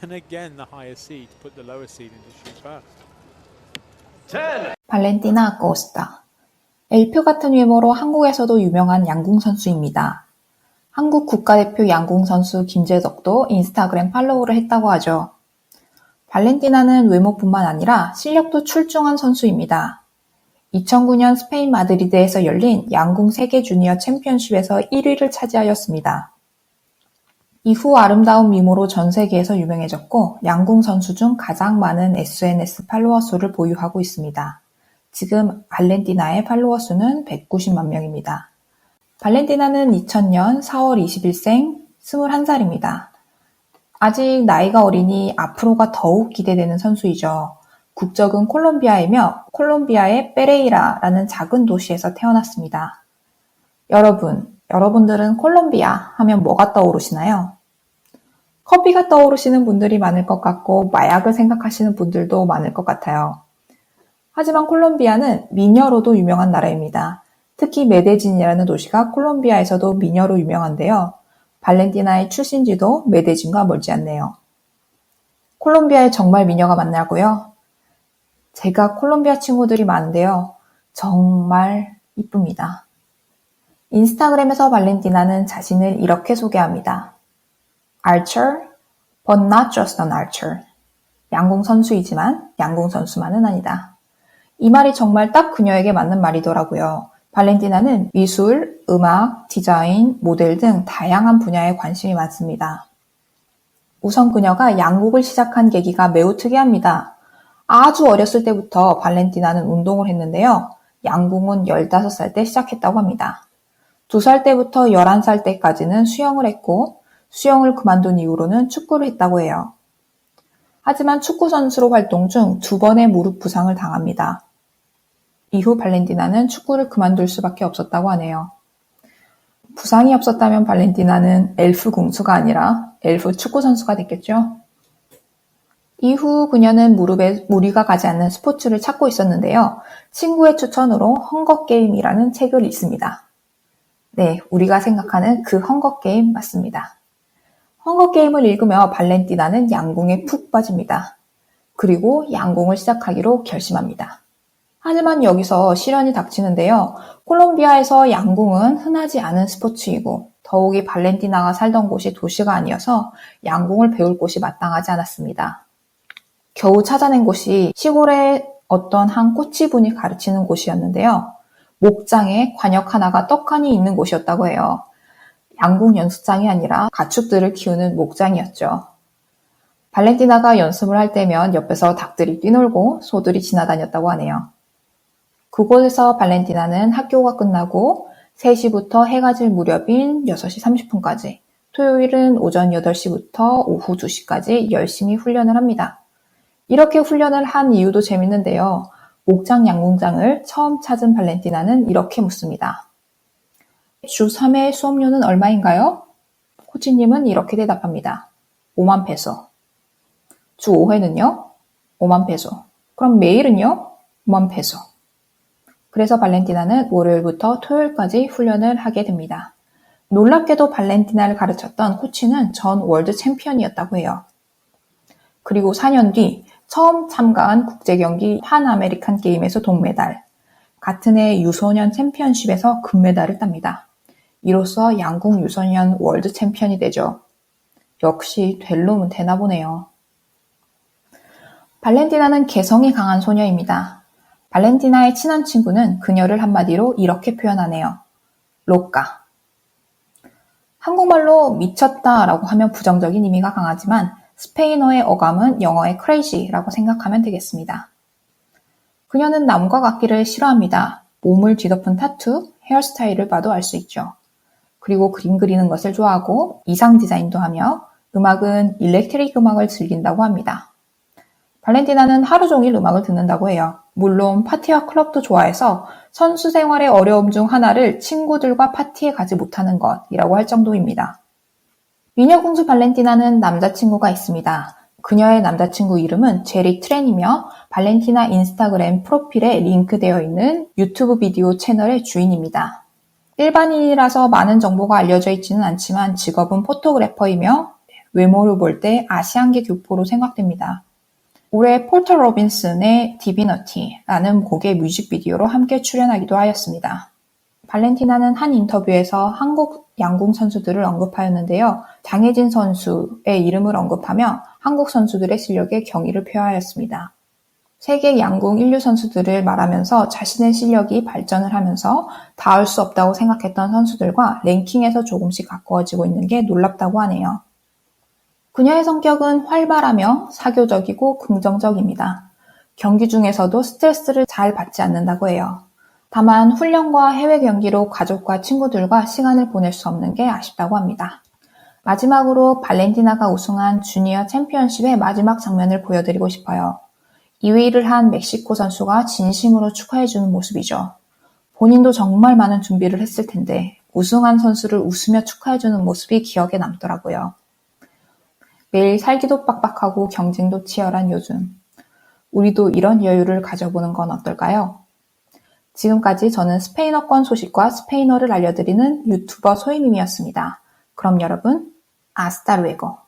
and again the higher seed put the lower seed into shoot first. 10. 발렌티나 아코스타. 엘프 같은 외모로 한국에서도 유명한 양궁 선수입니다. 한국 국가대표 양궁 선수 김재덕도 인스타그램 팔로우를 했다고 하죠. 발렌티나는 외모뿐만 아니라 실력도 출중한 선수입니다. 2009년 스페인 마드리드에서 열린 양궁 세계 주니어 챔피언십에서 1위를 차지하였습니다. 이후 아름다운 미모로 전 세계에서 유명해졌고 양궁 선수 중 가장 많은 SNS 팔로워 수를 보유하고 있습니다. 지금 발렌티나의 팔로워 수는 190만 명입니다. 발렌티나는 2000년 4월 20일생 21살입니다. 아직 나이가 어리니 앞으로가 더욱 기대되는 선수이죠. 국적은 콜롬비아이며 콜롬비아의 페레이라라는 작은 도시에서 태어났습니다. 여러분들은 콜롬비아 하면 뭐가 떠오르시나요? 커피가 떠오르시는 분들이 많을 것 같고 마약을 생각하시는 분들도 많을 것 같아요. 하지만 콜롬비아는 미녀로도 유명한 나라입니다. 특히 메데진이라는 도시가 콜롬비아에서도 미녀로 유명한데요. 발렌티나의 출신지도 메데진과 멀지 않네요. 콜롬비아에 정말 미녀가 많냐고요? 제가 콜롬비아 친구들이 많은데요. 정말 이쁩니다. 인스타그램에서 발렌티나는 자신을 이렇게 소개합니다. Archer, but not just an archer. 양궁 선수이지만 양궁 선수만은 아니다. 이 말이 정말 딱 그녀에게 맞는 말이더라고요. 발렌티나는 미술, 음악, 디자인, 모델 등 다양한 분야에 관심이 많습니다. 우선 그녀가 양궁을 시작한 계기가 매우 특이합니다. 아주 어렸을 때부터 발렌티나는 운동을 했는데요. 양궁은 15살 때 시작했다고 합니다. 2살 때부터 11살 때까지는 수영을 했고 수영을 그만둔 이후로는 축구를 했다고 해요. 하지만 축구 선수로 활동 중 2번의 무릎 부상을 당합니다. 이후 발렌티나는 축구를 그만둘 수밖에 없었다고 하네요. 부상이 없었다면 발렌티나는 엘프 궁수가 아니라 엘프 축구 선수가 됐겠죠? 이후 그녀는 무릎에 무리가 가지 않는 스포츠를 찾고 있었는데요. 친구의 추천으로 헝거게임이라는 책을 읽습니다. 네, 우리가 생각하는 그 헝거게임 맞습니다. 헝거게임을 읽으며 발렌티나는 양궁에 푹 빠집니다. 그리고 양궁을 시작하기로 결심합니다. 하지만 여기서 시련이 닥치는데요. 콜롬비아에서 양궁은 흔하지 않은 스포츠이고 더욱이 발렌티나가 살던 곳이 도시가 아니어서 양궁을 배울 곳이 마땅하지 않았습니다. 겨우 찾아낸 곳이 시골의 어떤 한 꼬치분이 가르치는 곳이었는데요. 목장에 관역 하나가 떡하니 있는 곳이었다고 해요. 양궁 연습장이 아니라 가축들을 키우는 목장이었죠. 발렌티나가 연습을 할 때면 옆에서 닭들이 뛰놀고 소들이 지나다녔다고 하네요. 그곳에서 발렌티나는 학교가 끝나고 3시부터 해가 질 무렵인 6시 30분까지, 토요일은 오전 8시부터 오후 2시까지 열심히 훈련을 합니다. 이렇게 훈련을 한 이유도 재밌는데요. 목장 양궁장을 처음 찾은 발렌티나는 이렇게 묻습니다. 주 3회 수업료는 얼마인가요? 코치님은 이렇게 대답합니다. 5만 페소. 주 5회는요? 5만 페소. 그럼 매일은요? 5만 페소. 그래서 발렌티나는 월요일부터 토요일까지 훈련을 하게 됩니다. 놀랍게도 발렌티나를 가르쳤던 코치는 전 월드 챔피언이었다고 해요. 그리고 4년 뒤 처음 참가한 국제경기 판 아메리칸 게임에서 동메달, 같은 해 유소년 챔피언십에서 금메달을 땁니다. 이로써 양궁 유소년 월드 챔피언이 되죠. 역시 될 놈은 되나 보네요. 발렌티나는 개성이 강한 소녀입니다. 발렌티나의 친한 친구는 그녀를 한마디로 이렇게 표현하네요. 로까. 한국말로 미쳤다라고 하면 부정적인 의미가 강하지만 스페인어의 어감은 영어의 crazy라고 생각하면 되겠습니다. 그녀는 나무과 악기를 싫어합니다. 몸을 뒤덮은 타투, 헤어스타일을 봐도 알 수 있죠. 그리고 그림 그리는 것을 좋아하고 이상 디자인도 하며 음악은 일렉트릭 음악을 즐긴다고 합니다. 발렌티나는 하루 종일 음악을 듣는다고 해요. 물론 파티와 클럽도 좋아해서 선수 생활의 어려움 중 하나를 친구들과 파티에 가지 못하는 것이라고 할 정도입니다. 미녀공주 발렌티나는 남자친구가 있습니다. 그녀의 남자친구 이름은 제리 트렌이며 발렌티나 인스타그램 프로필에 링크되어 있는 유튜브 비디오 채널의 주인입니다. 일반인이라서 많은 정보가 알려져 있지는 않지만 직업은 포토그래퍼이며 외모를 볼 때 아시안계 교포로 생각됩니다. 올해 폴터 로빈슨의 디비너티라는 곡의 뮤직비디오로 함께 출연하기도 하였습니다. 발렌티나는 한 인터뷰에서 한국 양궁 선수들을 언급하였는데요. 장혜진 선수의 이름을 언급하며 한국 선수들의 실력에 경의를 표하였습니다. 세계 양궁 인류 선수들을 말하면서 자신의 실력이 발전을 하면서 닿을 수 없다고 생각했던 선수들과 랭킹에서 조금씩 가까워지고 있는 게 놀랍다고 하네요. 그녀의 성격은 활발하며 사교적이고 긍정적입니다. 경기 중에서도 스트레스를 잘 받지 않는다고 해요. 다만 훈련과 해외 경기로 가족과 친구들과 시간을 보낼 수 없는 게 아쉽다고 합니다. 마지막으로 발렌티나가 우승한 주니어 챔피언십의 마지막 장면을 보여드리고 싶어요. 2위를 한 멕시코 선수가 진심으로 축하해주는 모습이죠. 본인도 정말 많은 준비를 했을 텐데 우승한 선수를 웃으며 축하해주는 모습이 기억에 남더라고요. 매일 살기도 빡빡하고 경쟁도 치열한 요즘. 우리도 이런 여유를 가져보는 건 어떨까요? 지금까지 저는 스페인어권 소식과 스페인어를 알려드리는 유튜버 소희님이었습니다. 그럼 여러분, 아스타 루에고.